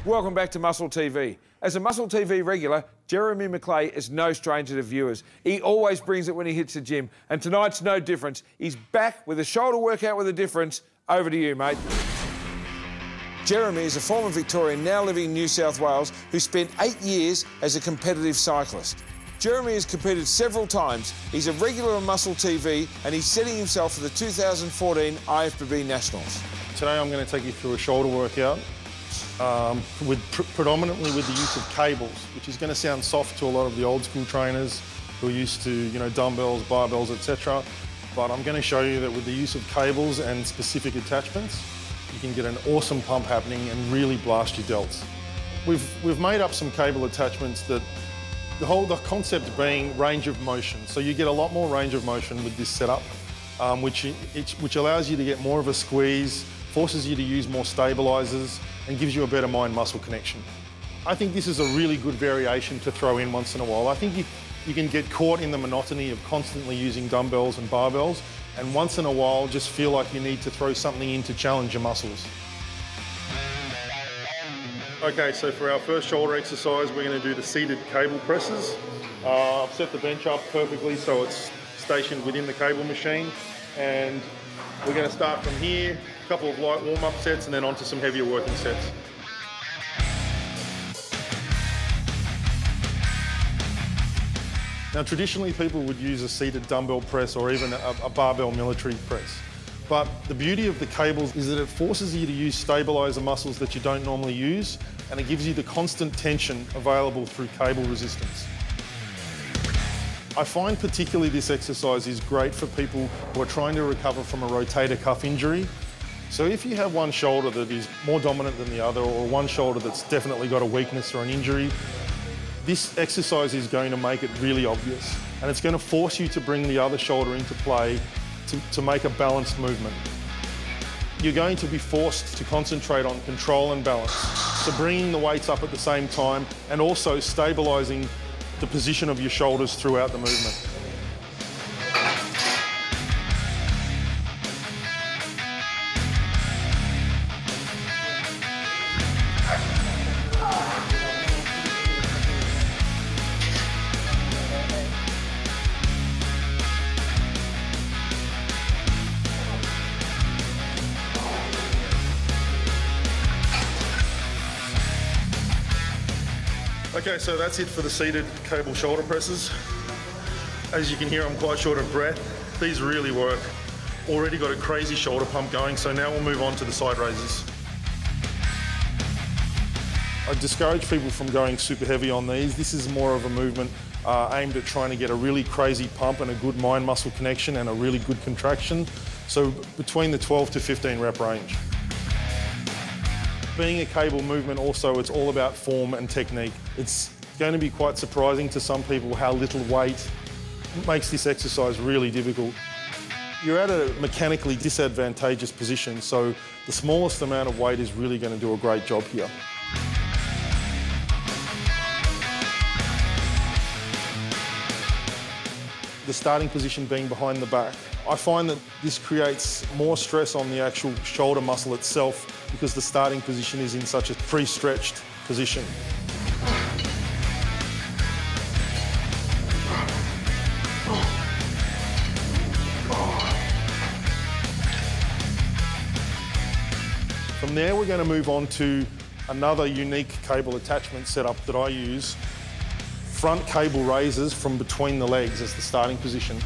Welcome back to MuscleTV. As a MuscleTV regular, Jeremy McLay is no stranger to viewers. He always brings it when he hits the gym, and tonight's no difference. He's back with a shoulder workout with a difference. Over to you, mate. Jeremy is a former Victorian now living in New South Wales who spent 8 years as a competitive cyclist. Jeremy has competed several times. He's a regular on MuscleTV and he's setting himself for the 2014 IFBB Nationals. Today I'm going to take you through a shoulder workout predominantly with the use of cables, which is going to sound soft to a lot of the old school trainers who are used to, you know, dumbbells, barbells, etc. But I'm going to show you that with the use of cables and specific attachments, you can get an awesome pump happening and really blast your delts. We've made up some cable attachments that the concept being range of motion. So you get a lot more range of motion with this setup, which allows you to get more of a squeeze, forces you to use more stabilizers, and gives you a better mind-muscle connection. I think this is a really good variation to throw in once in a while. I think you can get caught in the monotony of constantly using dumbbells and barbells, and once in a while just feel like you need to throw something in to challenge your muscles. Okay, so for our first shoulder exercise, we're going to do the seated cable presses. I've set the bench up perfectly so it's stationed within the cable machine, and we're going to start from here, a couple of light warm-up sets, and then onto some heavier working sets. Now, traditionally, people would use a seated dumbbell press or even a barbell military press. But the beauty of the cables is that it forces you to use stabilizer muscles that you don't normally use, and it gives you the constant tension available through cable resistance. I find particularly this exercise is great for people who are trying to recover from a rotator cuff injury. So if you have one shoulder that is more dominant than the other, or one shoulder that's definitely got a weakness or an injury, this exercise is going to make it really obvious. And it's going to force you to bring the other shoulder into play to make a balanced movement. You're going to be forced to concentrate on control and balance. So bringing the weights up at the same time and also stabilizing the position of your shoulders throughout the movement. Okay, so that's it for the seated cable shoulder presses. As you can hear, I'm quite short of breath. These really work. Already got a crazy shoulder pump going, so now we'll move on to the side raises. I discourage people from going super heavy on these. This is more of a movement aimed at trying to get a really crazy pump and a good mind-muscle connection and a really good contraction. So between the 12 to 15 rep range. Being a cable movement also, it's all about form and technique. It's going to be quite surprising to some people how little weight makes this exercise really difficult. You're at a mechanically disadvantageous position, so the smallest amount of weight is really going to do a great job here. The starting position being behind the back. I find that this creates more stress on the actual shoulder muscle itself because the starting position is in such a pre-stretched position. From there, we're going to move on to another unique cable attachment setup that I use. Front cable raises from between the legs as the starting position.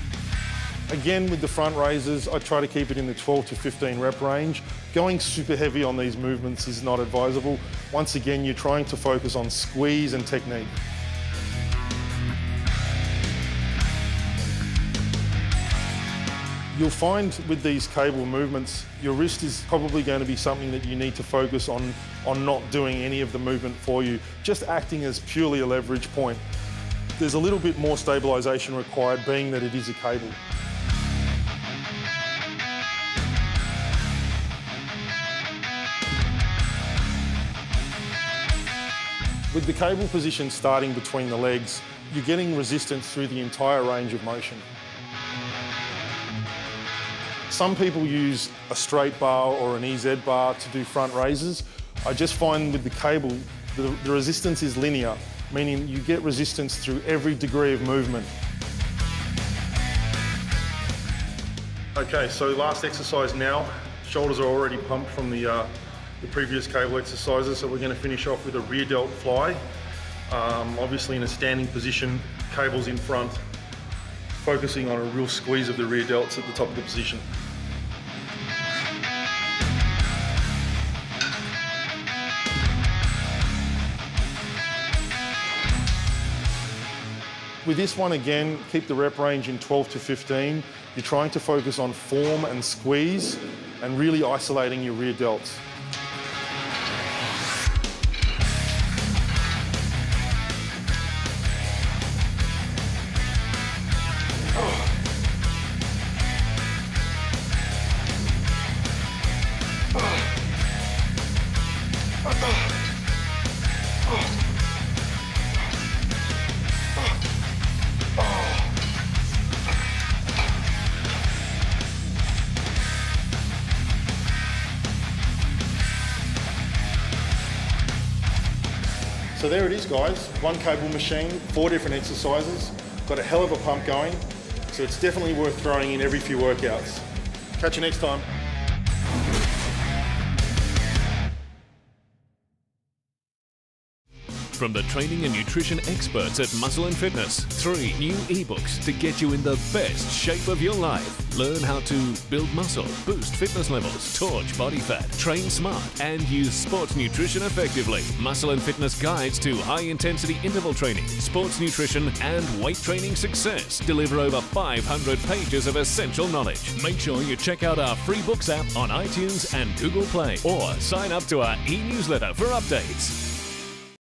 Again, with the front raises, I try to keep it in the 12 to 15 rep range. Going super heavy on these movements is not advisable. Once again, you're trying to focus on squeeze and technique. You'll find with these cable movements, your wrist is probably going to be something that you need to focus on not doing any of the movement for you, just acting as purely a leverage point. There's a little bit more stabilization required, being that it is a cable. With the cable position starting between the legs, you're getting resistance through the entire range of motion. Some people use a straight bar or an EZ bar to do front raises. I just find with the cable, the resistance is linear, meaning you get resistance through every degree of movement. Okay, so last exercise now. Shoulders are already pumped from the previous cable exercises, so we're going to finish off with a rear delt fly. Obviously in a standing position, cables in front, focusing on a real squeeze of the rear delts at the top of the position. With this one again, keep the rep range in 12 to 15. You're trying to focus on form and squeeze and really isolating your rear delts. So there it is, guys. One cable machine, 4 different exercises. Got a hell of a pump going, so it's definitely worth throwing in every few workouts. Catch you next time. From the training and nutrition experts at Muscle & Fitness, 3 new ebooks to get you in the best shape of your life. Learn how to build muscle, boost fitness levels, torch body fat, train smart, and use sports nutrition effectively. Muscle & Fitness guides to high-intensity interval training, sports nutrition, and weight training success deliver over 500 pages of essential knowledge. Make sure you check out our free books app on iTunes and Google Play, or sign up to our e-newsletter for updates.